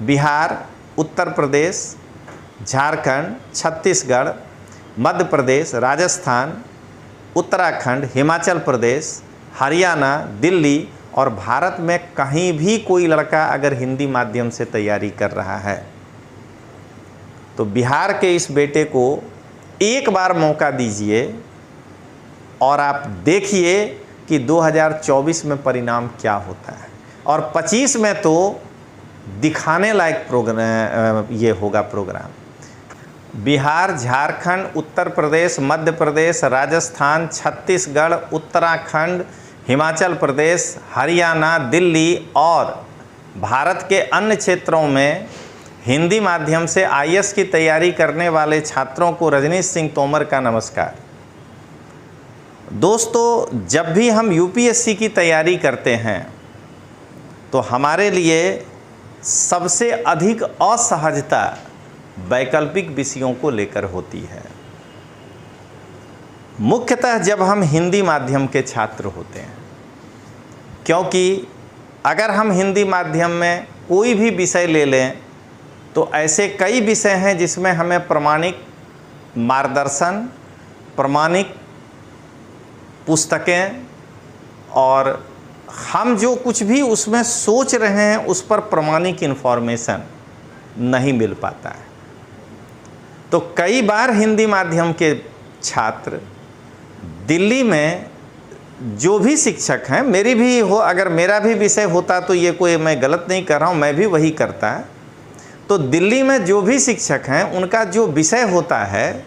बिहार, उत्तर प्रदेश, झारखंड, छत्तीसगढ़, मध्य प्रदेश, राजस्थान, उत्तराखंड, हिमाचल प्रदेश, हरियाणा, दिल्ली और भारत में कहीं भी कोई लड़का अगर हिंदी माध्यम से तैयारी कर रहा है तो बिहार के इस बेटे को एक बार मौका दीजिए और आप देखिए कि 2024 में परिणाम क्या होता है। और 25 में तो दिखाने लायक प्रोग्राम ये होगा प्रोग्राम। बिहार, झारखंड, उत्तर प्रदेश, मध्य प्रदेश, राजस्थान, छत्तीसगढ़, उत्तराखंड, हिमाचल प्रदेश, हरियाणा, दिल्ली और भारत के अन्य क्षेत्रों में हिंदी माध्यम से आईएएस की तैयारी करने वाले छात्रों को रजनीश सिंह तोमर का नमस्कार। दोस्तों, जब भी हम यूपीएससी की तैयारी करते हैं तो हमारे लिए सबसे अधिक असहजता वैकल्पिक विषयों को लेकर होती है, मुख्यतः जब हम हिंदी माध्यम के छात्र होते हैं। क्योंकि अगर हम हिंदी माध्यम में कोई भी विषय ले लें तो ऐसे कई विषय हैं जिसमें हमें प्रमाणिक मार्गदर्शन, प्रमाणिक पुस्तकें और हम जो कुछ भी उसमें सोच रहे हैं उस पर प्रमाणिक इन्फॉर्मेशन नहीं मिल पाता है। तो कई बार हिंदी माध्यम के छात्र दिल्ली में जो भी शिक्षक हैं, मेरी भी हो, अगर मेरा भी विषय होता तो ये कोई मैं गलत नहीं कर रहा हूँ, मैं भी वही करता। तो दिल्ली में जो भी शिक्षक हैं उनका जो विषय होता है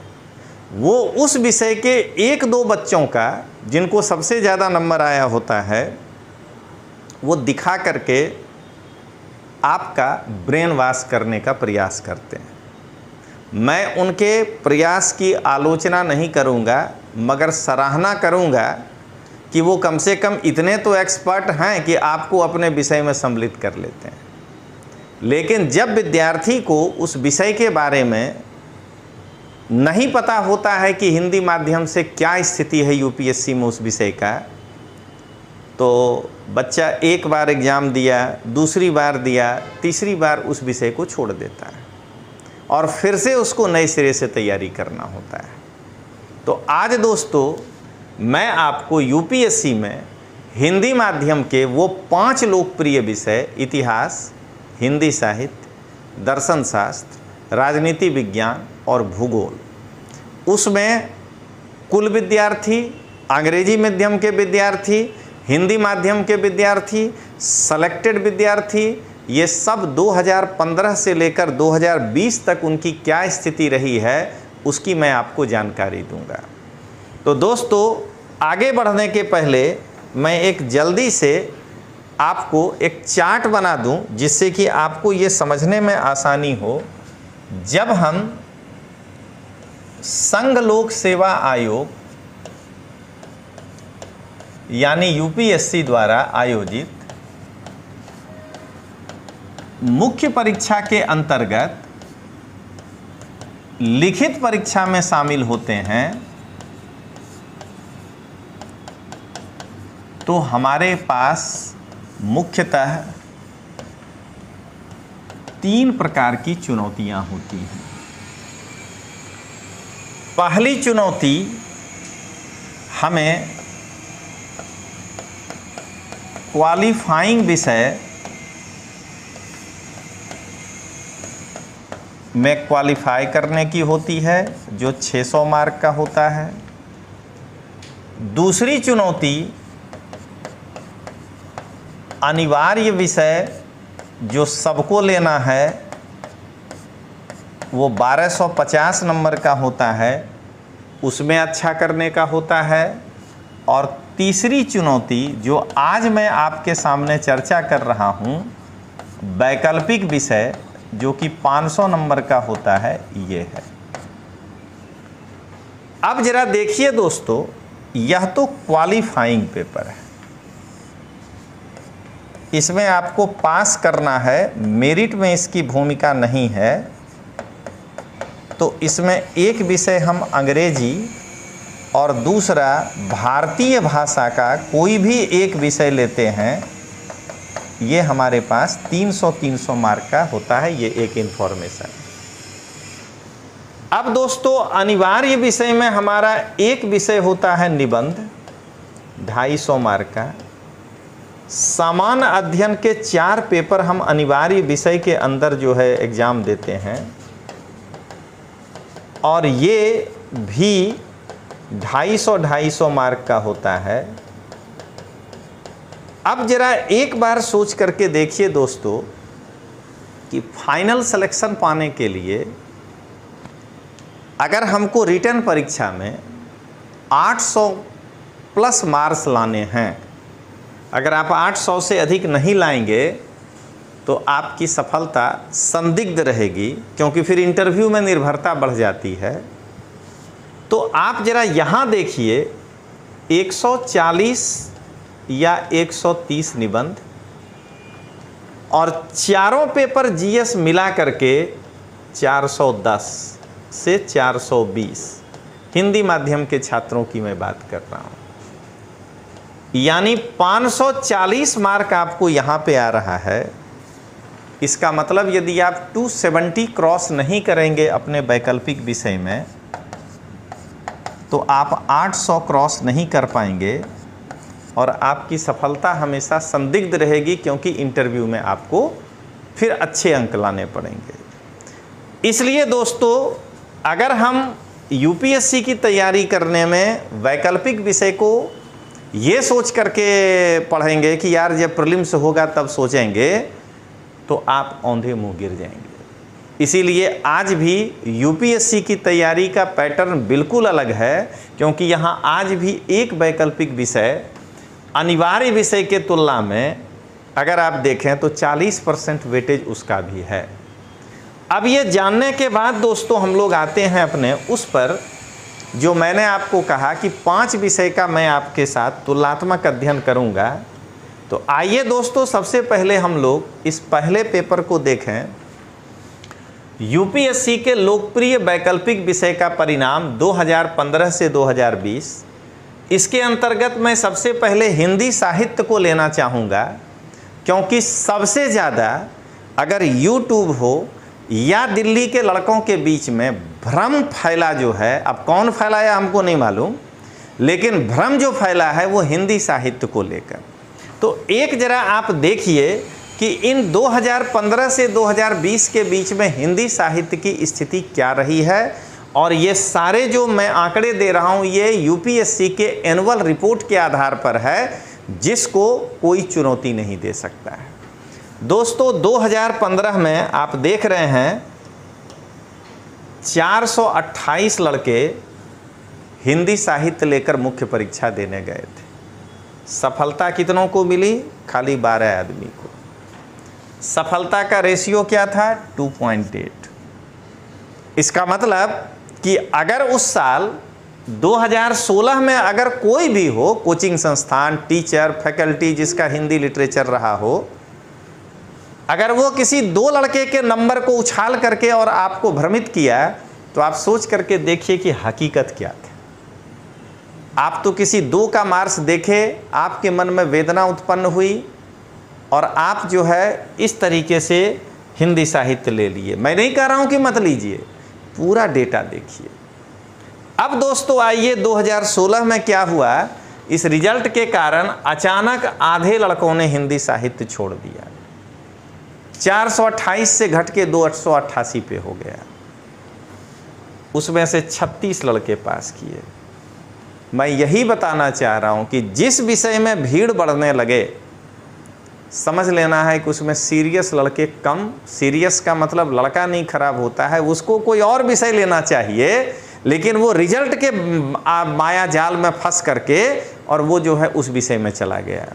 वो उस विषय के एक दो बच्चों का जिनको सबसे ज़्यादा नंबर आया होता है वो दिखा करके आपका ब्रेन वॉश करने का प्रयास करते हैं। मैं उनके प्रयास की आलोचना नहीं करूंगा, मगर सराहना करूंगा कि वो कम से कम इतने तो एक्सपर्ट हैं कि आपको अपने विषय में सम्मिलित कर लेते हैं। लेकिन जब विद्यार्थी को उस विषय के बारे में नहीं पता होता है कि हिंदी माध्यम से क्या स्थिति है यूपीएससी में उस विषय का, तो बच्चा एक बार एग्ज़ाम दिया, दूसरी बार दिया, तीसरी बार उस विषय को छोड़ देता है और फिर से उसको नए सिरे से तैयारी करना होता है। तो आज दोस्तों मैं आपको यूपीएससी में हिंदी माध्यम के वो 5 लोकप्रिय विषय, इतिहास, हिंदी साहित्य, दर्शन शास्त्र, राजनीति विज्ञान और भूगोल, उसमें कुल विद्यार्थी, अंग्रेजी माध्यम के विद्यार्थी, हिंदी माध्यम के विद्यार्थी, सेलेक्टेड विद्यार्थी, ये सब 2015 से लेकर 2020 तक उनकी क्या स्थिति रही है उसकी मैं आपको जानकारी दूंगा। तो दोस्तों, आगे बढ़ने के पहले मैं एक जल्दी से आपको एक चार्ट बना दूं जिससे कि आपको ये समझने में आसानी हो। जब हम संघ लोक सेवा आयोग यानी यूपीएससी द्वारा आयोजित मुख्य परीक्षा के अंतर्गत लिखित परीक्षा में शामिल होते हैं तो हमारे पास मुख्यतः 3 प्रकार की चुनौतियां होती हैं। पहली चुनौती हमें क्वालिफाइंग विषय में क्वालिफाई करने की होती है जो 600 मार्क का होता है। दूसरी चुनौती अनिवार्य विषय जो सबको लेना है वो 1250 नंबर का होता है, उसमें अच्छा करने का होता है। और तीसरी चुनौती जो आज मैं आपके सामने चर्चा कर रहा हूँ, वैकल्पिक विषय जो कि 500 नंबर का होता है, ये है। अब जरा देखिए दोस्तों, यह तो क्वालिफाइंग पेपर है, इसमें आपको पास करना है, मेरिट में इसकी भूमिका नहीं है। तो इसमें एक विषय हम अंग्रेजी और दूसरा भारतीय भाषा का कोई भी एक विषय लेते हैं ये हमारे पास 300 मार्क का होता है, ये एक इन्फॉर्मेशन। अब दोस्तों अनिवार्य विषय में हमारा एक विषय होता है निबंध, 250 मार्क का। सामान्य अध्ययन के 4 पेपर हम अनिवार्य विषय के अंदर जो है एग्जाम देते हैं, और ये भी 250 मार्क का होता है। अब जरा एक बार सोच करके देखिए दोस्तों कि फाइनल सिलेक्शन पाने के लिए अगर हमको रिटन परीक्षा में 800 प्लस मार्क्स लाने हैं, अगर आप 800 से अधिक नहीं लाएंगे तो आपकी सफलता संदिग्ध रहेगी, क्योंकि फिर इंटरव्यू में निर्भरता बढ़ जाती है। तो आप जरा यहाँ देखिए 140 या 130 निबंध और चारों पेपर जीएस मिला करके 410 से 420 हिंदी माध्यम के छात्रों की मैं बात कर रहा हूँ, यानी 540 मार्क आपको यहाँ पे आ रहा है। इसका मतलब यदि आप 270 क्रॉस नहीं करेंगे अपने वैकल्पिक विषय में तो आप 800 क्रॉस नहीं कर पाएंगे और आपकी सफलता हमेशा संदिग्ध रहेगी, क्योंकि इंटरव्यू में आपको फिर अच्छे अंक लाने पड़ेंगे। इसलिए दोस्तों अगर हम यूपीएससी की तैयारी करने में वैकल्पिक विषय को ये सोच करके पढ़ेंगे कि यार जब प्रीलिम्स होगा तब सोचेंगे, तो आप औंधे मुंह गिर जाएंगे। इसीलिए आज भी यूपीएससी की तैयारी का पैटर्न बिल्कुल अलग है, क्योंकि यहाँ आज भी एक वैकल्पिक विषय अनिवार्य विषय के तुलना में अगर आप देखें तो 40% वेटेज उसका भी है। अब ये जानने के बाद दोस्तों हम लोग आते हैं अपने उस पर जो मैंने आपको कहा कि 5 विषय का मैं आपके साथ तुलनात्मक अध्ययन करूंगा। तो आइए दोस्तों सबसे पहले हम लोग इस पहले पेपर को देखें। यूपीएससी के लोकप्रिय वैकल्पिक विषय का परिणाम 2015 से 2020। इसके अंतर्गत मैं सबसे पहले हिंदी साहित्य को लेना चाहूँगा, क्योंकि सबसे ज़्यादा अगर यूट्यूब हो या दिल्ली के लड़कों के बीच में भ्रम फैला जो है, अब कौन फैलाया हमको नहीं मालूम, लेकिन भ्रम जो फैला है वो हिंदी साहित्य को लेकर। तो एक जरा आप देखिए कि इन 2015 से 2020 के बीच में हिंदी साहित्य की स्थिति क्या रही है, और ये सारे जो मैं आंकड़े दे रहा हूँ ये यूपीएससी के एनुअल रिपोर्ट के आधार पर है, जिसको कोई चुनौती नहीं दे सकता है। दोस्तों 2015 में आप देख रहे हैं 428 लड़के हिंदी साहित्य लेकर मुख्य परीक्षा देने गए थे। सफलता कितनों को मिली? खाली 12 आदमी को। सफलता का रेशियो क्या था? 2.8। इसका मतलब कि अगर उस साल 2016 में अगर कोई भी हो, कोचिंग संस्थान, टीचर, फैकल्टी जिसका हिंदी लिटरेचर रहा हो, अगर वो किसी 2 लड़के के नंबर को उछाल करके और आपको भ्रमित किया, तो आप सोच करके देखिए कि हकीकत क्या थी। आप तो किसी 2 का मार्क्स देखे, आपके मन में वेदना उत्पन्न हुई और आप जो है इस तरीके से हिंदी साहित्य ले लिए। मैं नहीं कह रहा हूं कि मत लीजिए, पूरा डेटा देखिए। अब दोस्तों आइए 2016 में क्या हुआ, इस रिजल्ट के कारण अचानक आधे लड़कों ने हिंदी साहित्य छोड़ दिया। 428 से घट के 288 पे हो गया। उसमें से 36 लड़के पास किए। मैं यही बताना चाह रहा हूं कि जिस विषय में भीड़ बढ़ने लगे, समझ लेना है कि उसमें सीरियस लड़के कम। सीरियस का मतलब लड़का नहीं खराब होता है, उसको कोई और विषय लेना चाहिए, लेकिन वो रिजल्ट के माया जाल में फंस करके और वो जो है उस विषय में चला गया।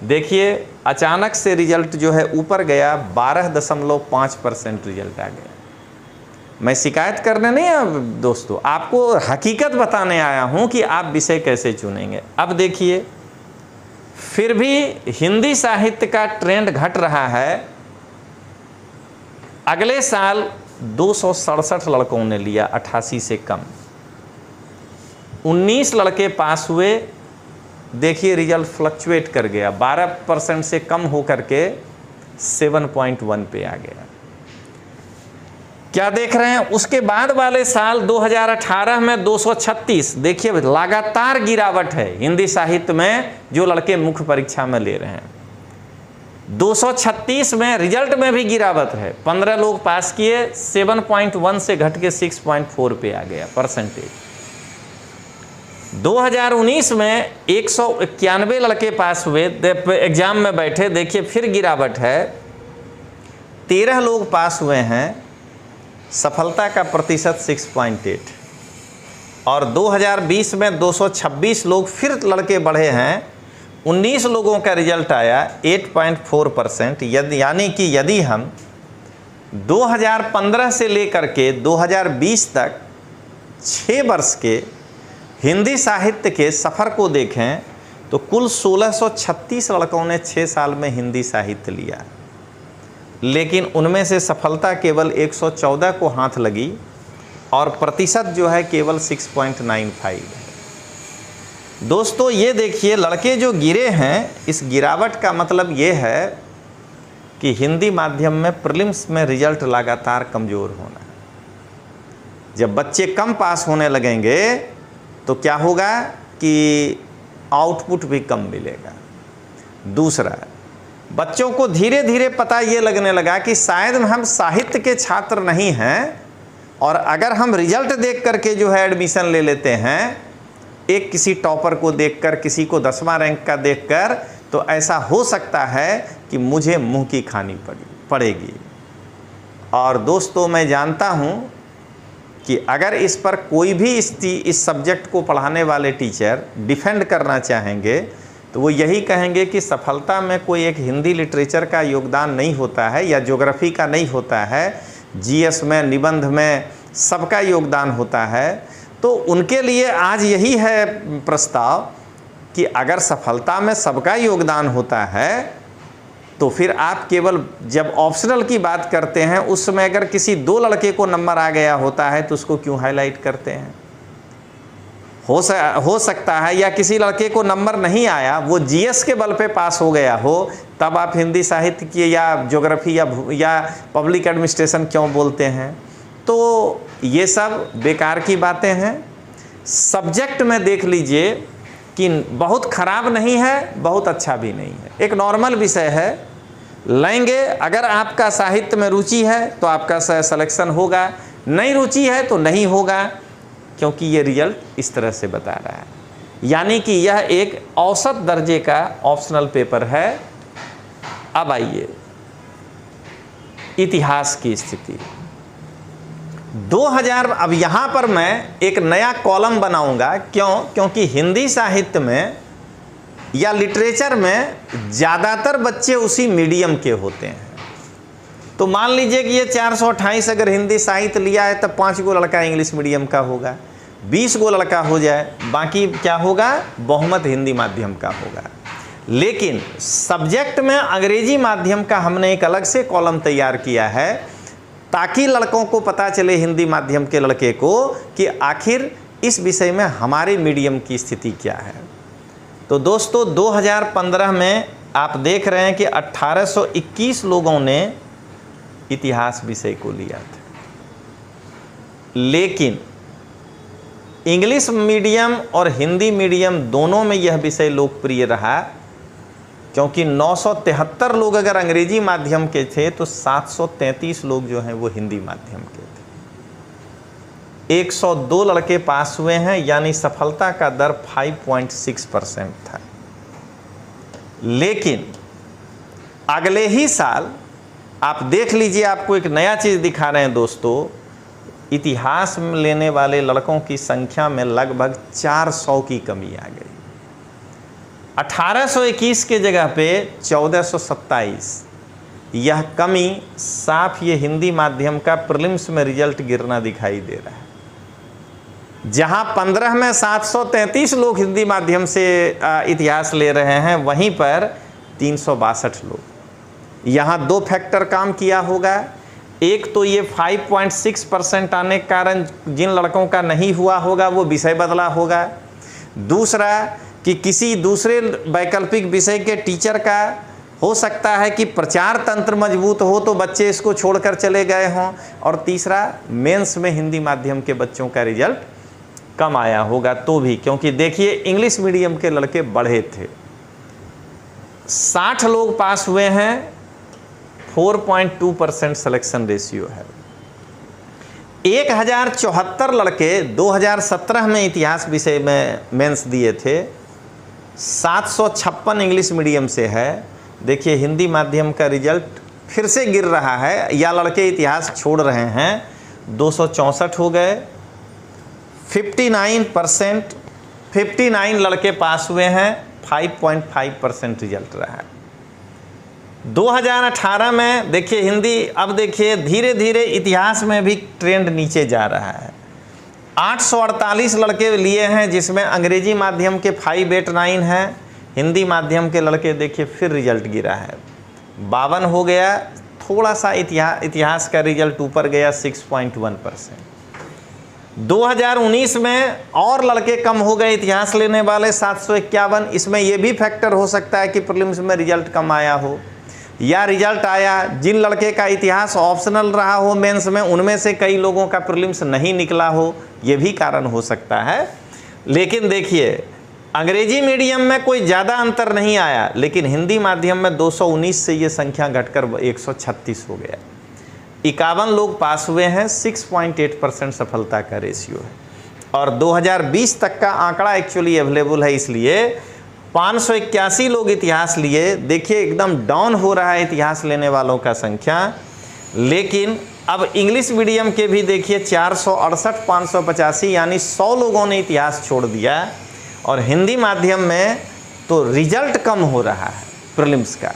देखिए अचानक से रिजल्ट जो है ऊपर गया, 12.5% रिजल्ट आ गया। मैं शिकायत करने नहीं है दोस्तों, आपको हकीकत बताने आया हूं कि आप विषय कैसे चुनेंगे। अब देखिए फिर भी हिंदी साहित्य का ट्रेंड घट रहा है। अगले साल 267 लड़कों ने लिया, 88 से कम। 19 लड़के पास हुए देखिए रिजल्ट फ्लक्चुएट कर गया, 12% से कम हो करके 7.1 पे आ गया। क्या देख रहे हैं, उसके बाद वाले साल 2018 में 236, देखिए लगातार गिरावट है हिंदी साहित्य में जो लड़के मुख्य परीक्षा में ले रहे हैं। 236 में रिजल्ट में भी गिरावट है, 15 लोग पास किए, 7.1 से घट के 6.4 पे आ गया परसेंटेज। 2019 में 191 लड़के पास हुए, एग्जाम में बैठे, देखिए फिर गिरावट है, 13 लोग पास हुए हैं, सफलता का प्रतिशत 6.8। और 2020 में 226 लोग फिर लड़के बढ़े हैं, 19 लोगों का रिजल्ट आया 8.4%। यानी कि यदि हम 2015 से लेकर के 2020 तक 6 वर्ष के हिंदी साहित्य के सफ़र को देखें तो कुल 1636 लड़कों ने 6 साल में हिंदी साहित्य लिया, लेकिन उनमें से सफलता केवल 114 को हाथ लगी और प्रतिशत जो है केवल 6.95 है। दोस्तों ये देखिए लड़के जो गिरे हैं, इस गिरावट का मतलब ये है कि हिंदी माध्यम में प्रीलिम्स में रिजल्ट लगातार कमज़ोर होना। जब बच्चे कम पास होने लगेंगे तो क्या होगा कि आउटपुट भी कम मिलेगा। दूसरा, बच्चों को धीरे धीरे पता ये लगने लगा कि शायद हम साहित्य के छात्र नहीं हैं, और अगर हम रिजल्ट देख करके जो है एडमिशन ले लेते हैं, एक किसी टॉपर को देखकर, किसी को 10वां रैंक का देखकर, तो ऐसा हो सकता है कि मुझे मुंह की खानी पड़ेगी। और दोस्तों मैं जानता हूं कि अगर इस पर कोई भी इस सब्जेक्ट को पढ़ाने वाले टीचर डिफेंड करना चाहेंगे तो वो यही कहेंगे कि सफलता में कोई एक हिंदी लिटरेचर का योगदान नहीं होता है या ज्योग्राफी का नहीं होता है, जीएस में, निबंध में सबका योगदान होता है। तो उनके लिए आज यही है प्रस्ताव कि अगर सफलता में सबका योगदान होता है तो फिर आप केवल जब ऑप्शनल की बात करते हैं उस समय अगर किसी 2 लड़के को नंबर आ गया होता है तो उसको क्यों हाईलाइट करते हैं। हो सकता है या किसी लड़के को नंबर नहीं आया, वो जीएस के बल पे पास हो गया हो, तब आप हिंदी साहित्य की या ज्योग्राफी या पब्लिक एडमिनिस्ट्रेशन क्यों बोलते हैं। तो ये सब बेकार की बातें हैं। सब्जेक्ट में देख लीजिए कि बहुत ख़राब नहीं है, बहुत अच्छा भी नहीं है, एक नॉर्मल विषय है, लेंगे। अगर आपका साहित्य में रुचि है तो आपका सिलेक्शन होगा, नहीं रुचि है तो नहीं होगा, क्योंकि ये रिजल्ट इस तरह से बता रहा है। यानी कि यह एक औसत दर्जे का ऑप्शनल पेपर है। अब आइए इतिहास की स्थिति 2000। अब यहाँ पर मैं एक नया कॉलम बनाऊंगा, क्योंकि हिंदी साहित्य में या लिटरेचर में ज़्यादातर बच्चे उसी मीडियम के होते हैं। तो मान लीजिए कि ये 428 अगर हिंदी साहित्य लिया है तब 5 गो लड़का इंग्लिश मीडियम का होगा, 20 गो लड़का हो जाए, बाकी क्या होगा, बहुमत हिंदी माध्यम का होगा। लेकिन सब्जेक्ट में अंग्रेजी माध्यम का हमने एक अलग से कॉलम तैयार किया है ताकि लड़कों को पता चले, हिंदी माध्यम के लड़के को, कि आखिर इस विषय में हमारे मीडियम की स्थिति क्या है। तो दोस्तों 2015 में आप देख रहे हैं कि 1821 लोगों ने इतिहास विषय को लिया था, लेकिन इंग्लिश मीडियम और हिंदी मीडियम दोनों में यह विषय लोकप्रिय रहा, क्योंकि 973 लोग अगर अंग्रेजी माध्यम के थे तो 733 लोग जो हैं वो हिंदी माध्यम के थे। 102 लड़के पास हुए हैं, यानी सफलता का दर 5.6% था। लेकिन अगले ही साल आप देख लीजिए, आपको एक नया चीज़ दिखा रहे हैं दोस्तों, इतिहास में लेने वाले लड़कों की संख्या में लगभग 400 की कमी आ गई। 1821 के जगह पे 1427। यह कमी साफ ये हिंदी माध्यम का प्रीलिम्स में रिजल्ट गिरना दिखाई दे रहा है। जहां 15 में 733 लोग हिंदी माध्यम से इतिहास ले रहे हैं, वहीं पर 362 लोग। यहाँ 2 फैक्टर काम किया होगा। एक तो ये 5.6% आने के कारण जिन लड़कों का नहीं हुआ होगा वो विषय बदला होगा। दूसरा कि किसी दूसरे वैकल्पिक विषय के टीचर का हो सकता है कि प्रचार तंत्र मजबूत हो तो बच्चे इसको छोड़कर चले गए हों, और तीसरा मेंस में हिंदी माध्यम के बच्चों का रिजल्ट कम आया होगा तो भी, क्योंकि देखिए इंग्लिश मीडियम के लड़के बढ़े थे, 60 लोग पास हुए हैं, 4.2% सिलेक्शन रेशियो है। 1074 लड़के 2017 में इतिहास विषय में मेंस दिए थे, 756 इंग्लिश मीडियम से है। देखिए हिंदी माध्यम का रिजल्ट फिर से गिर रहा है, या लड़के इतिहास छोड़ रहे हैं, 264 हो गए, 59%, 59 लड़के पास हुए हैं, 5.5% रिजल्ट रहा है। 2018 में देखिए हिंदी, अब देखिए धीरे धीरे इतिहास में भी ट्रेंड नीचे जा रहा है। 848 लड़के लिए हैं, जिसमें अंग्रेजी माध्यम के 589 हैं, हिंदी माध्यम के लड़के देखिए फिर रिजल्ट गिरा है, 52 हो गया, थोड़ा सा इतिहास का रिजल्ट ऊपर गया, 6.1%। 2019 में और लड़के कम हो गए इतिहास लेने वाले, 751। इसमें यह भी फैक्टर हो सकता है कि प्रीलिम्स में रिजल्ट कम आया हो, या रिजल्ट आया, जिन लड़के का इतिहास ऑप्शनल रहा हो मेंस में, उनमें से कई लोगों का प्रीलिम्स नहीं निकला हो, ये भी कारण हो सकता है। लेकिन देखिए अंग्रेजी मीडियम में कोई ज़्यादा अंतर नहीं आया, लेकिन हिंदी माध्यम में 219 से ये संख्या घटकर 136 हो गया, 51 लोग पास हुए हैं, 6.8% सफलता का रेशियो है। और 2020 तक का आंकड़ा एक्चुअली अवेलेबल है, इसलिए 581 लोग इतिहास लिए। देखिए एकदम डाउन हो रहा है इतिहास लेने वालों का संख्या। लेकिन अब इंग्लिश मीडियम के भी देखिए 468, 585 यानी 100 लोगों ने इतिहास छोड़ दिया, और हिंदी माध्यम में तो रिजल्ट कम हो रहा है प्रीलिम्स का।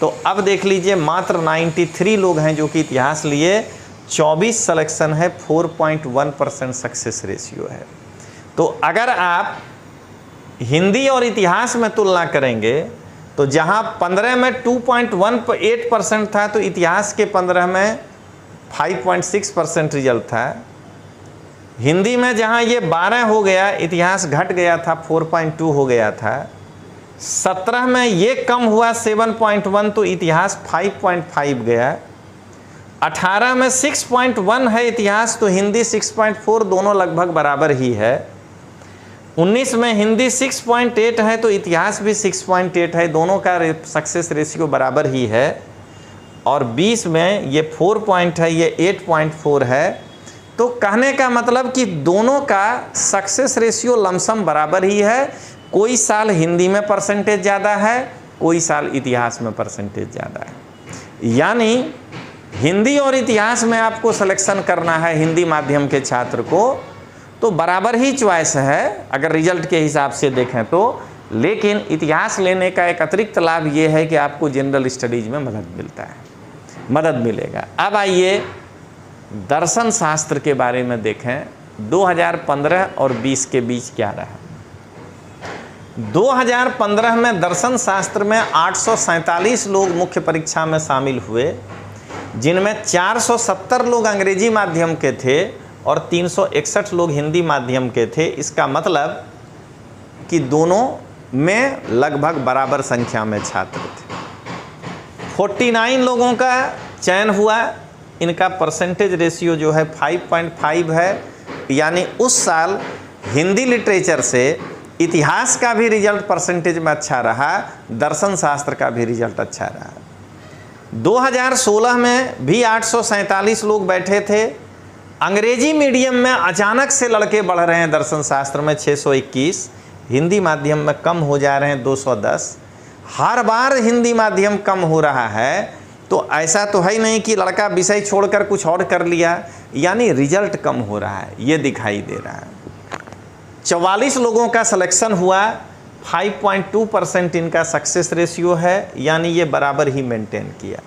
तो अब देख लीजिए मात्र 93 लोग हैं जो कि इतिहास लिए, 24 सिलेक्शन है, 4.1% सक्सेस रेशियो है। तो अगर आप हिंदी और इतिहास में तुलना करेंगे तो जहां 15 में 2.18% था, तो इतिहास के 15 में 5.6% रिजल्ट था। हिंदी में जहां ये 12 हो गया, इतिहास घट गया था, 4.2 हो गया था। 17 में ये कम हुआ 7.1, तो इतिहास 5.5 गया। 18 में 6.1 है इतिहास, तो हिंदी 6.4, दोनों लगभग बराबर ही है। 19 में हिंदी 6.8 है, तो इतिहास भी 6.8 है, दोनों का सक्सेस रेशियो बराबर ही है। और 20 में ये 4 पॉइंट है, ये 8.4 है। तो कहने का मतलब कि दोनों का सक्सेस रेशियो लमसम बराबर ही है। कोई साल हिंदी में परसेंटेज ज़्यादा है, कोई साल इतिहास में परसेंटेज ज़्यादा है। यानी हिंदी और इतिहास में आपको सिलेक्शन करना है हिंदी माध्यम के छात्र को, तो बराबर ही चॉइस है अगर रिजल्ट के हिसाब से देखें तो। लेकिन इतिहास लेने का एक अतिरिक्त लाभ ये है कि आपको जनरल स्टडीज में मदद मिलेगा। अब आइए दर्शन शास्त्र के बारे में देखें, 2015 और 20 के बीच क्या रहा। 2015 में दर्शन शास्त्र में 847 लोग मुख्य परीक्षा में शामिल हुए, जिनमें 470 लोग अंग्रेजी माध्यम के थे और 361 लोग हिंदी माध्यम के थे। इसका मतलब कि दोनों में लगभग बराबर संख्या में छात्र थे। 49 लोगों का चयन हुआ, इनका परसेंटेज रेशियो जो है 5.5 है। यानी उस साल हिंदी लिटरेचर से इतिहास का भी रिजल्ट परसेंटेज में अच्छा रहा, दर्शन शास्त्र का भी रिजल्ट अच्छा रहा। 2016 में भी 847 लोग बैठे थे। अंग्रेजी मीडियम में अचानक से लड़के बढ़ रहे हैं, दर्शन शास्त्र में 621, हिंदी माध्यम में कम हो जा रहे हैं 210। हर बार हिंदी माध्यम कम हो रहा है, तो ऐसा तो है ही नहीं कि लड़का विषय छोड़कर कुछ और कर लिया, यानी रिजल्ट कम हो रहा है, ये दिखाई दे रहा है। 44 लोगों का सिलेक्शन हुआ, 5.2% इनका सक्सेस रेशियो है, यानी ये बराबर ही मेंटेन किया।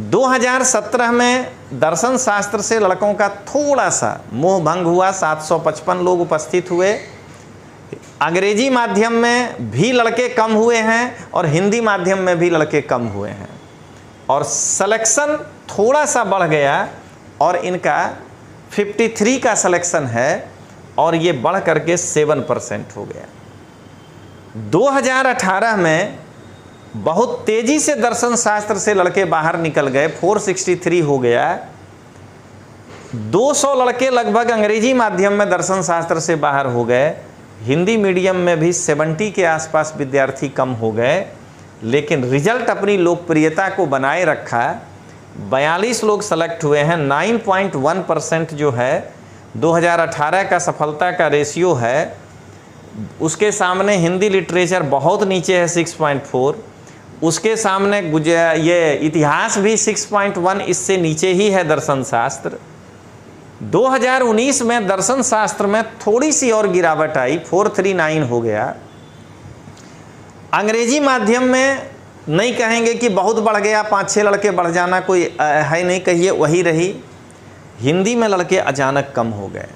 2017 में दर्शन शास्त्र से लड़कों का थोड़ा सा मोह भंग हुआ, 755 लोग उपस्थित हुए। अंग्रेजी माध्यम में भी लड़के कम हुए हैं और हिंदी माध्यम में भी लड़के कम हुए हैं, और सिलेक्शन थोड़ा सा बढ़ गया और इनका 53 का सिलेक्शन है और ये बढ़ करके 7% हो गया। 2018 में बहुत तेजी से दर्शन शास्त्र से लड़के बाहर निकल गए, 463 हो गया। 200 लड़के लगभग अंग्रेजी माध्यम में दर्शन शास्त्र से बाहर हो गए। हिंदी मीडियम में भी 70 के आसपास विद्यार्थी कम हो गए, लेकिन रिजल्ट अपनी लोकप्रियता को बनाए रखा। 42 लोग सेलेक्ट हुए हैं। 9.1% जो है 2018 का सफलता का रेशियो है, उसके सामने हिंदी लिटरेचर बहुत नीचे है 6.4, उसके सामने ये इतिहास भी 6.1, इससे नीचे ही है दर्शन शास्त्र। 2019 में दर्शन शास्त्र में थोड़ी सी और गिरावट आई, 439 हो गया। अंग्रेजी माध्यम में नहीं कहेंगे कि बहुत बढ़ गया, 5-6 लड़के बढ़ जाना कोई है नहीं, कहिए वही रही। हिंदी में लड़के अचानक कम हो गए,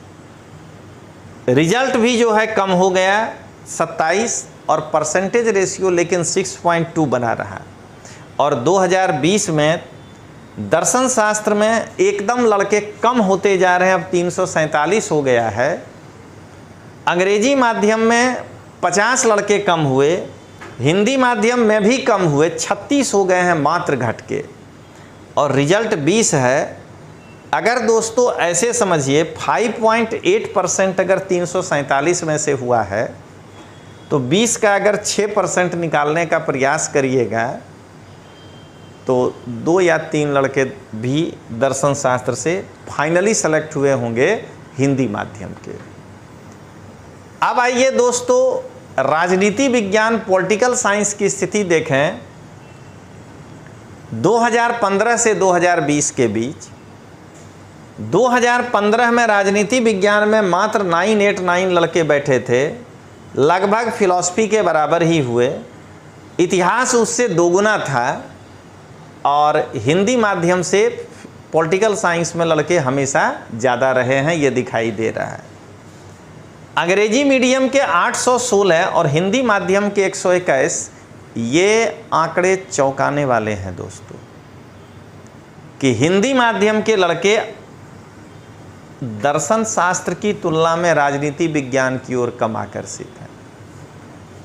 रिजल्ट भी जो है कम हो गया 27, और परसेंटेज रेशियो लेकिन 6.2 बना रहा। और 2020 में दर्शन शास्त्र में एकदम लड़के कम होते जा रहे हैं, अब 347 हो गया है। अंग्रेजी माध्यम में 50 लड़के कम हुए, हिंदी माध्यम में भी कम हुए, 36 हो गए हैं मात्र घट के, और रिजल्ट 20 है। अगर दोस्तों ऐसे समझिए 5.8% अगर 347 में से हुआ है, तो 20 का अगर 6% निकालने का प्रयास करिएगा तो 2 या 3 लड़के भी दर्शन शास्त्र से फाइनली सेलेक्ट हुए होंगे हिंदी माध्यम के। अब आइए दोस्तों राजनीति विज्ञान पॉलिटिकल साइंस की स्थिति देखें 2015 से 2020 के बीच। 2015 में राजनीति विज्ञान में मात्र 989 लड़के बैठे थे, लगभग फिलॉसफी के बराबर ही हुए। इतिहास उससे दोगुना था, और हिंदी माध्यम से पॉलिटिकल साइंस में लड़के हमेशा ज़्यादा रहे हैं, ये दिखाई दे रहा है। अंग्रेजी मीडियम के 816 और हिंदी माध्यम के 121, ये आंकड़े चौंकाने वाले हैं दोस्तों, कि हिंदी माध्यम के लड़के दर्शन शास्त्र की तुलना में राजनीति विज्ञान की ओर कम आकर्षित है।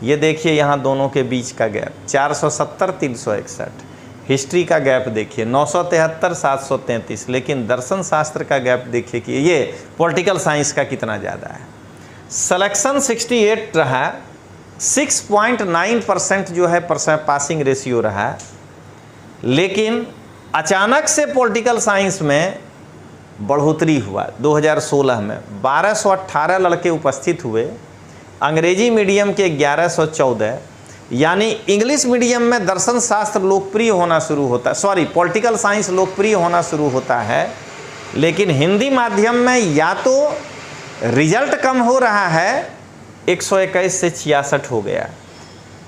ये देखिए यहाँ दोनों के बीच का गैप 470 361, हिस्ट्री का गैप देखिए 973 733, लेकिन दर्शन शास्त्र का गैप देखिए कि ये पॉलिटिकल साइंस का कितना ज़्यादा है। सिलेक्शन 68 रहा, 6.9% जो है पासिंग रेशियो रहा, लेकिन अचानक से पॉलिटिकल साइंस में बढ़ोतरी हुआ। 2016 में 1218 लड़के उपस्थित हुए, अंग्रेजी मीडियम के 1114, यानी इंग्लिश मीडियम में दर्शन शास्त्र लोकप्रिय होना शुरू होता है, पॉलिटिकल साइंस लोकप्रिय होना शुरू होता है, लेकिन हिंदी माध्यम में या तो रिजल्ट कम हो रहा है, 121 से 66 हो गया,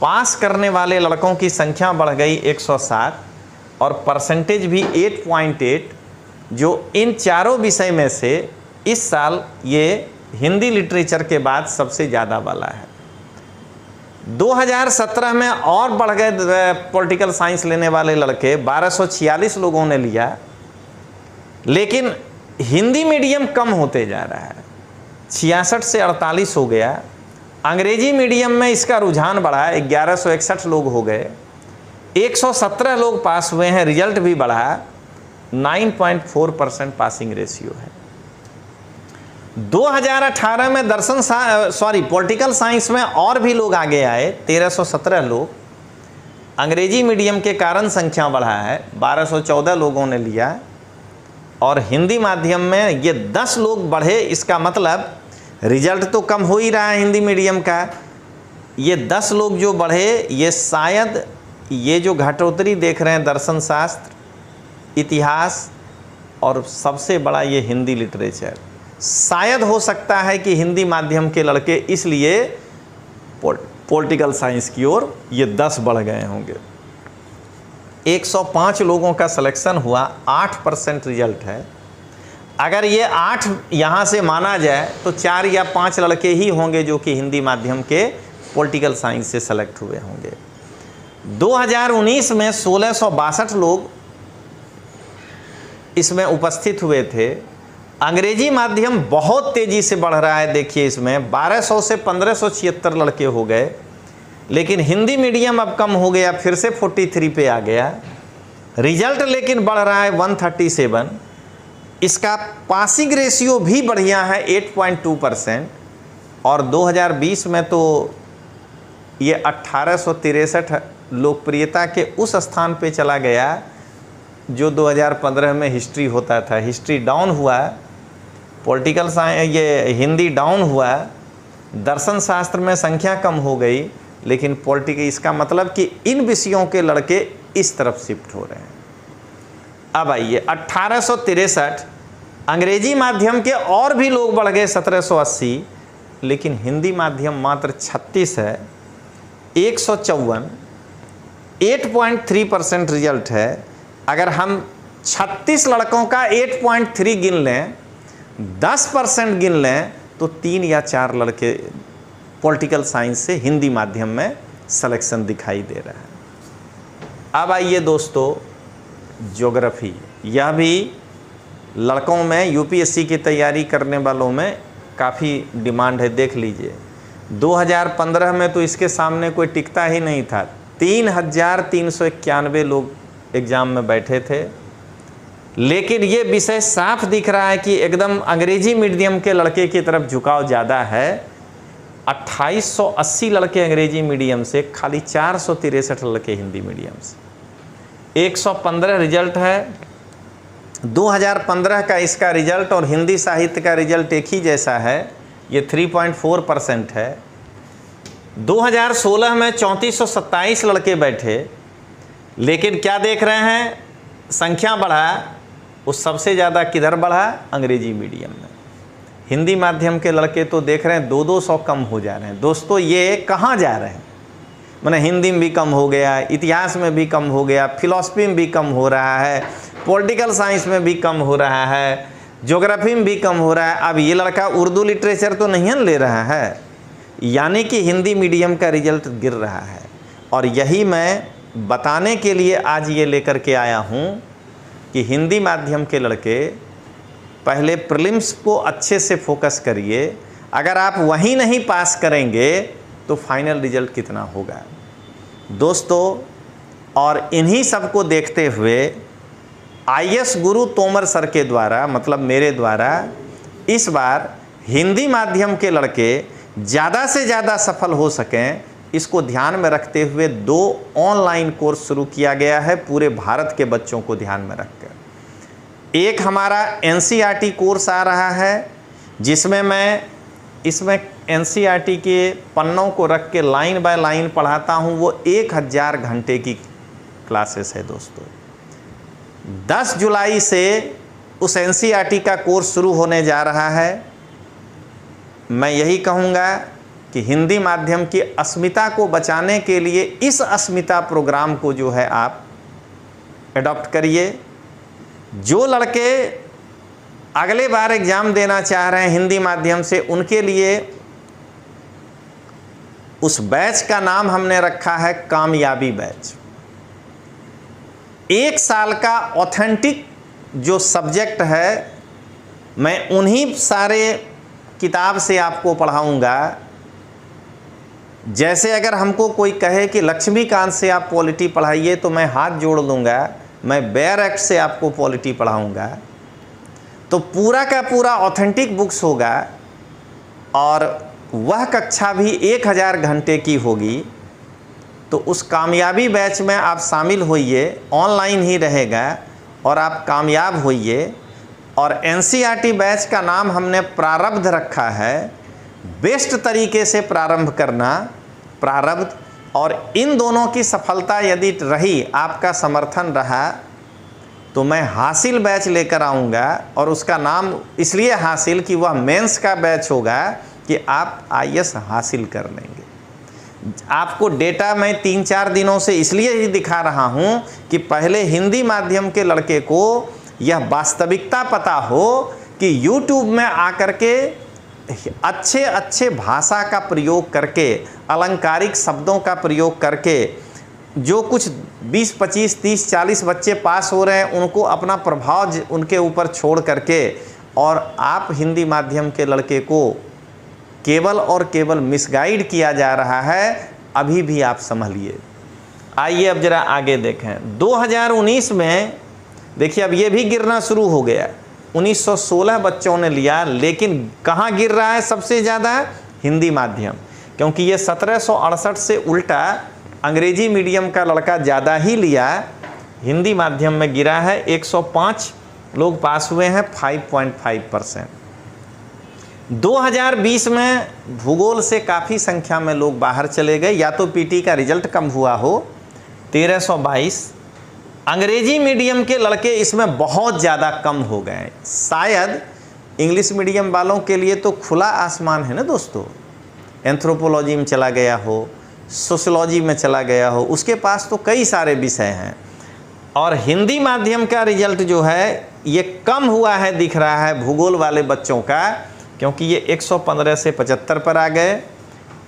पास करने वाले लड़कों की संख्या बढ़ गई 107, और परसेंटेज भी 8.8, जो इन चारों विषय में से इस साल ये हिंदी लिटरेचर के बाद सबसे ज़्यादा वाला है। 2017 में और बढ़ गए पॉलिटिकल साइंस लेने वाले लड़के, 1246 लोगों ने लिया, लेकिन हिंदी मीडियम कम होते जा रहा है, 66 से 48 हो गया। अंग्रेजी मीडियम में इसका रुझान बढ़ा, 1161 लोग हो गए, 117 लोग पास हुए हैं, रिजल्ट भी बढ़ा, 9.4% पासिंग रेशियो है। 2018 में पॉलिटिकल साइंस में और भी लोग आगे आए, 1317 लोग। अंग्रेजी मीडियम के कारण संख्या बढ़ा है, 1214 लोगों ने लिया, और हिंदी माध्यम में ये 10 लोग बढ़े। इसका मतलब रिजल्ट तो कम हो ही रहा है हिंदी मीडियम का, ये 10 लोग जो बढ़े, ये शायद ये जो घटोतरी देख रहे हैं दर्शन शास्त्र, इतिहास, और सबसे बड़ा ये हिंदी लिटरेचर, शायद हो सकता है कि हिंदी माध्यम के लड़के इसलिए पॉलिटिकल साइंस की ओर ये 10 बढ़ गए होंगे। 105 लोगों का सिलेक्शन हुआ, 8% रिजल्ट है। अगर ये 8 यहाँ से माना जाए तो 4 या 5 लड़के ही होंगे जो कि हिंदी माध्यम के पॉलिटिकल साइंस से सेलेक्ट हुए होंगे। 2019 में 1662 लोग इसमें उपस्थित हुए थे। अंग्रेजी माध्यम बहुत तेज़ी से बढ़ रहा है, देखिए इसमें 1200 से 1576 लड़के हो गए, लेकिन हिंदी मीडियम अब कम हो गया, फिर से 43 पे आ गया। रिजल्ट लेकिन बढ़ रहा है 137। इसका पासिंग रेशियो भी बढ़िया है 8.2%। और 2020 में तो ये 1863 लोकप्रियता के उस स्थान पे चला गया जो 2015 में हिस्ट्री होता था। हिस्ट्री डाउन हुआ, पॉलिटिकल साइंस ये हिंदी डाउन हुआ, दर्शन शास्त्र में संख्या कम हो गई, लेकिन पॉलिटिकल, इसका मतलब कि इन विषयों के लड़के इस तरफ शिफ्ट हो रहे हैं। अब आइए 1863, अंग्रेजी माध्यम के और भी लोग बढ़ गए 1780, लेकिन हिंदी माध्यम मात्र 36 है, 154, 8.3% रिजल्ट है। अगर हम 36 लड़कों का 8.3 गिन लें, 10% गिन लें, तो 3 या 4 लड़के पॉलिटिकल साइंस से हिंदी माध्यम में सिलेक्शन दिखाई दे रहा है। अब आइए दोस्तों ज्योग्राफी, यह भी लड़कों में यूपीएससी की तैयारी करने वालों में काफ़ी डिमांड है। देख लीजिए 2015 में तो इसके सामने कोई टिकता ही नहीं था। 3391 लोग एग्ज़ाम में बैठे थे, लेकिन ये विषय साफ दिख रहा है कि एकदम अंग्रेजी मीडियम के लड़के की तरफ झुकाव ज़्यादा है। 2880 लड़के अंग्रेजी मीडियम से, खाली 463 लड़के हिंदी मीडियम से। 115 रिजल्ट है। 2015 का इसका रिजल्ट और हिंदी साहित्य का रिजल्ट एक ही जैसा है, ये 3.4% है। 2016 में 3427 लड़के बैठे, लेकिन क्या देख रहे हैं, संख्या बढ़ा, उस सबसे ज़्यादा किधर बढ़ा, अंग्रेजी मीडियम में। हिंदी माध्यम के लड़के तो देख रहे हैं 200-200 कम हो जा रहे हैं। दोस्तों ये कहाँ जा रहे हैं, माने हिंदी में भी कम हो गया, इतिहास में भी कम हो गया, फिलॉसफी में भी कम हो रहा है, पॉलिटिकल साइंस में भी कम हो रहा है, ज्योग्राफी में भी कम हो रहा है। अब ये लड़का उर्दू लिटरेचर तो नहीं ले रहा है, यानी कि हिंदी मीडियम का रिजल्ट गिर रहा है। और यही मैं बताने के लिए आज ये लेकर के आया हूँ कि हिंदी माध्यम के लड़के पहले प्रीलिम्स को अच्छे से फोकस करिए। अगर आप वहीं नहीं पास करेंगे तो फाइनल रिजल्ट कितना होगा दोस्तों। और इन्हीं सब को देखते हुए आईएएस गुरु तोमर सर के द्वारा, मतलब मेरे द्वारा, इस बार हिंदी माध्यम के लड़के ज़्यादा से ज़्यादा सफल हो सकें, इसको ध्यान में रखते हुए 2 ऑनलाइन कोर्स शुरू किया गया है पूरे भारत के बच्चों को ध्यान में रखकर। एक हमारा एनसीईआरटी कोर्स आ रहा है, जिसमें मैं इसमें एनसीईआरटी के पन्नों को रख के लाइन बाय लाइन पढ़ाता हूँ। वो 1000 घंटे की क्लासेस है दोस्तों। 10 जुलाई से उस एनसीईआरटी का कोर्स शुरू होने जा रहा है। मैं यही कहूँगा कि हिंदी माध्यम की अस्मिता को बचाने के लिए इस अस्मिता प्रोग्राम को जो है आप एडॉप्ट करिए। जो लड़के अगले बार एग्ज़ाम देना चाह रहे हैं हिंदी माध्यम से, उनके लिए उस बैच का नाम हमने रखा है कामयाबी बैच। 1 साल का ऑथेंटिक जो सब्जेक्ट है, मैं उन्हीं सारे किताब से आपको पढ़ाऊंगा। जैसे अगर हमको कोई कहे कि लक्ष्मीकांत से आप पॉलिटी पढ़ाइए, तो मैं हाथ जोड़ दूंगा, मैं बेयर एक्ट से आपको पॉलिटी पढ़ाऊंगा। तो पूरा का पूरा ऑथेंटिक बुक्स होगा, और वह कक्षा भी 1000 घंटे की होगी। तो उस कामयाबी बैच में आप शामिल होइए, ऑनलाइन ही रहेगा, और आप कामयाब होइए। और एनसीईआरटी बैच का नाम हमने प्रारब्ध रखा है, बेस्ट तरीके से प्रारंभ करना, प्रारब्ध। और इन दोनों की सफलता यदि रही, आपका समर्थन रहा, तो मैं हासिल बैच लेकर आऊँगा। और उसका नाम इसलिए हासिल कि वह मेंस का बैच होगा कि आप आईएएस हासिल कर लेंगे। आपको डेटा मैं 3-4 दिनों से इसलिए ही दिखा रहा हूँ कि पहले हिंदी माध्यम के लड़के को यह वास्तविकता पता हो कि YouTube में आकर के अच्छे अच्छे भाषा का प्रयोग करके, अलंकारिक शब्दों का प्रयोग करके, जो कुछ 20, 25, 30, 40 बच्चे पास हो रहे हैं, उनको अपना प्रभाव उनके ऊपर छोड़ करके, और आप हिंदी माध्यम के लड़के को केवल और केवल मिसगाइड किया जा रहा है। अभी भी आप संभलिए। आइए अब जरा आगे देखें। 2019 में देखिए अब ये भी गिरना शुरू हो गया। 1916 बच्चों ने लिया, लेकिन कहाँ गिर रहा है सबसे ज़्यादा? हिंदी माध्यम, क्योंकि ये 1768 से उल्टा अंग्रेजी मीडियम का लड़का ज़्यादा ही लिया, हिंदी माध्यम में गिरा है। 105 लोग पास हुए हैं, 5.5%। 2020 में भूगोल से काफ़ी संख्या में लोग बाहर चले गए, या तो पीटी का रिजल्ट कम हुआ हो, 1322। अंग्रेजी मीडियम के लड़के इसमें बहुत ज़्यादा कम हो गए। शायद इंग्लिश मीडियम वालों के लिए तो खुला आसमान है ना दोस्तों, एंथ्रोपोलॉजी में चला गया हो, सोशलॉजी में चला गया हो, उसके पास तो कई सारे विषय हैं। और हिंदी माध्यम का रिजल्ट जो है ये कम हुआ है दिख रहा है भूगोल वाले बच्चों का, क्योंकि ये 115 से 75 पर आ गए।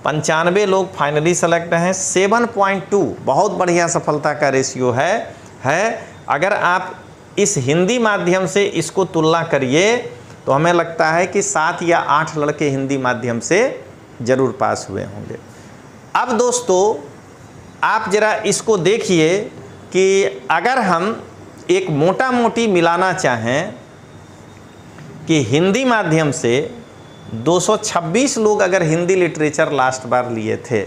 95 लोग फाइनली सेलेक्ट हैं। 7.2 बहुत बढ़िया सफलता का रेशियो है। अगर आप इस हिंदी माध्यम से इसको तुलना करिए तो हमें लगता है कि 7 या 8 लड़के हिंदी माध्यम से ज़रूर पास हुए होंगे। अब दोस्तों आप जरा इसको देखिए कि अगर हम एक मोटा मोटी मिलाना चाहें कि हिंदी माध्यम से 226 लोग अगर हिंदी लिटरेचर लास्ट बार लिए थे,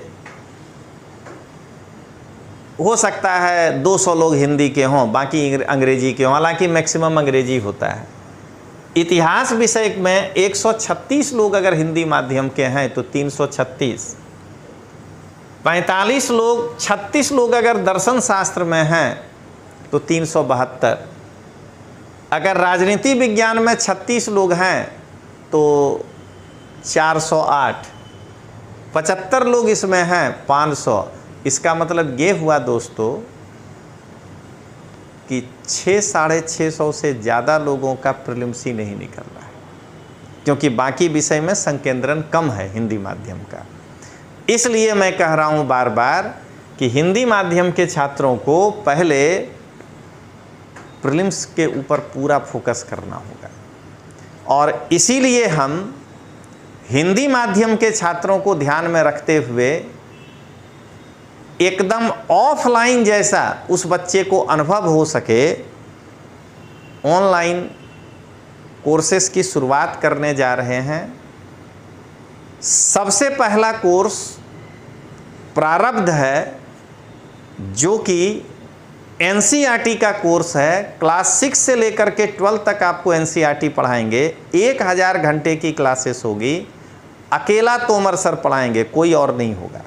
हो सकता है 200 लोग हिंदी के हों, बाकी अंग्रेजी के हों, हालांकि मैक्सिमम अंग्रेजी होता है। इतिहास विषय में 136 लोग अगर हिंदी माध्यम के हैं तो 336, 45 लोग, 36 लोग अगर दर्शन शास्त्र में हैं तो 372, अगर राजनीति विज्ञान में 36 लोग हैं तो 408, 75 लोग इसमें हैं 500। इसका मतलब ये हुआ दोस्तों कि 600-650 से ज़्यादा लोगों का प्रीलिम्स ही नहीं निकल रहा है, क्योंकि बाकी विषय में संकेंद्रण कम है हिंदी माध्यम का। इसलिए मैं कह रहा हूँ बार बार कि हिंदी माध्यम के छात्रों को पहले प्रीलिम्स के ऊपर पूरा फोकस करना होगा, और इसीलिए हम हिंदी माध्यम के छात्रों को ध्यान में रखते हुए एकदम ऑफलाइन जैसा उस बच्चे को अनुभव हो सके ऑनलाइन कोर्सेस की शुरुआत करने जा रहे हैं। सबसे पहला कोर्स प्रारब्ध है, जो कि एनसीईआरटी का कोर्स है। क्लास 6 से लेकर के 12 तक आपको एनसीईआरटी पढ़ाएंगे। 1000 घंटे की क्लासेस होगी। अकेला तोमर सर पढ़ाएंगे, कोई और नहीं होगा।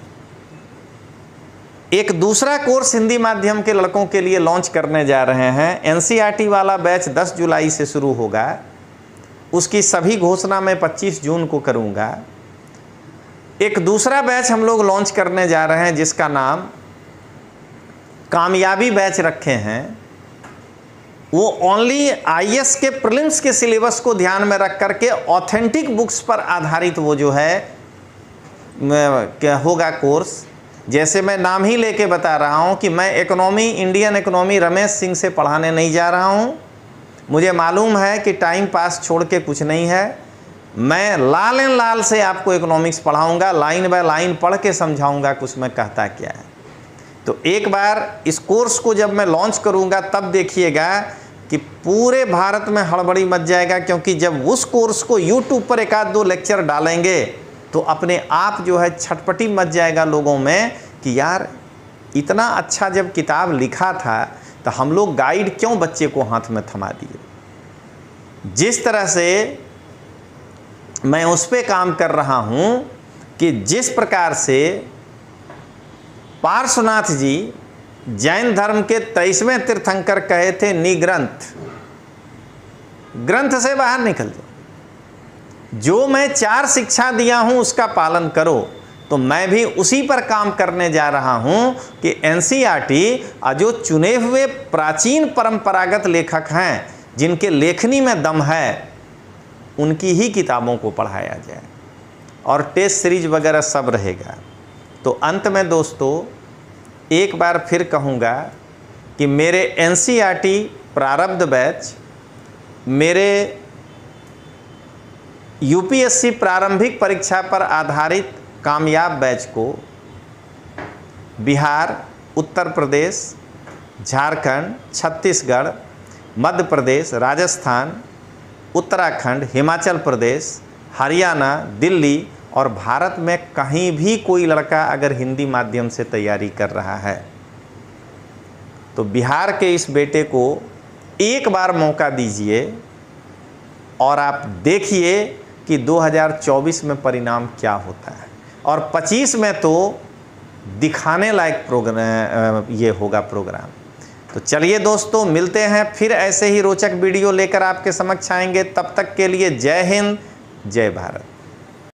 एक दूसरा कोर्स हिंदी माध्यम के लड़कों के लिए लॉन्च करने जा रहे हैं। एनसीईआरटी वाला बैच 10 जुलाई से शुरू होगा। उसकी सभी घोषणा मैं 25 जून को करूंगा। एक दूसरा बैच हम लोग लॉन्च करने जा रहे हैं जिसका नाम कामयाबी बैच रखे हैं। वो ओनली आईएएस के प्रीलिम्स के सिलेबस को ध्यान में रख करके ऑथेंटिक बुक्स पर आधारित वो जो है क्या होगा कोर्स। जैसे मैं नाम ही लेके बता रहा हूँ कि मैं economy, Indian economy Ramesh Singh से पढ़ाने नहीं जा रहा हूँ। मुझे मालूम है कि टाइम पास छोड़ के कुछ नहीं है। मैं लाल एंड लाल से आपको इकोनॉमिक्स पढ़ाऊँगा, लाइन बाय लाइन पढ़ के समझाऊँगा कुछ मैं कहता क्या है। तो एक बार इस कोर्स को जब मैं लॉन्च करूँगा तब देखिएगा कि पूरे भारत में हड़बड़ी मच जाएगा, क्योंकि जब उस कोर्स को यूट्यूब पर 1-2 लेक्चर डालेंगे तो अपने आप जो है छटपटी मच जाएगा लोगों में कि यार इतना अच्छा जब किताब लिखा था तो हम लोग गाइड क्यों बच्चे को हाथ में थमा दिए। जिस तरह से मैं उस पर काम कर रहा हूँ कि जिस प्रकार से पार्श्वनाथ जी जैन धर्म के 23वें तीर्थंकर कहे थे, निग्रंथ, ग्रंथ से बाहर निकल जाओ। जो मैं 4 शिक्षा दिया हूं उसका पालन करो। तो मैं भी उसी पर काम करने जा रहा हूं कि एनसीईआरटी जो चुने हुए प्राचीन परंपरागत लेखक हैं जिनके लेखनी में दम है, उनकी ही किताबों को पढ़ाया जाए, और टेस्ट सीरीज वगैरह सब रहेगा। तो अंत में दोस्तों एक बार फिर कहूँगा कि मेरे एनसीईआरटी प्रारब्ध बैच, मेरे यूपीएससी प्रारंभिक परीक्षा पर आधारित कामयाब बैच को बिहार, उत्तर प्रदेश, झारखंड, छत्तीसगढ़, मध्य प्रदेश, राजस्थान, उत्तराखंड, हिमाचल प्रदेश, हरियाणा, दिल्ली और भारत में कहीं भी कोई लड़का अगर हिंदी माध्यम से तैयारी कर रहा है तो बिहार के इस बेटे को एक बार मौका दीजिए और आप देखिए कि 2024 में परिणाम क्या होता है। और 25 में तो दिखाने लायक प्रोग्राम ये होगा प्रोग्राम। तो चलिए दोस्तों, मिलते हैं फिर ऐसे ही रोचक वीडियो लेकर आपके समक्ष आएंगे। तब तक के लिए जय हिंद, जय भारत।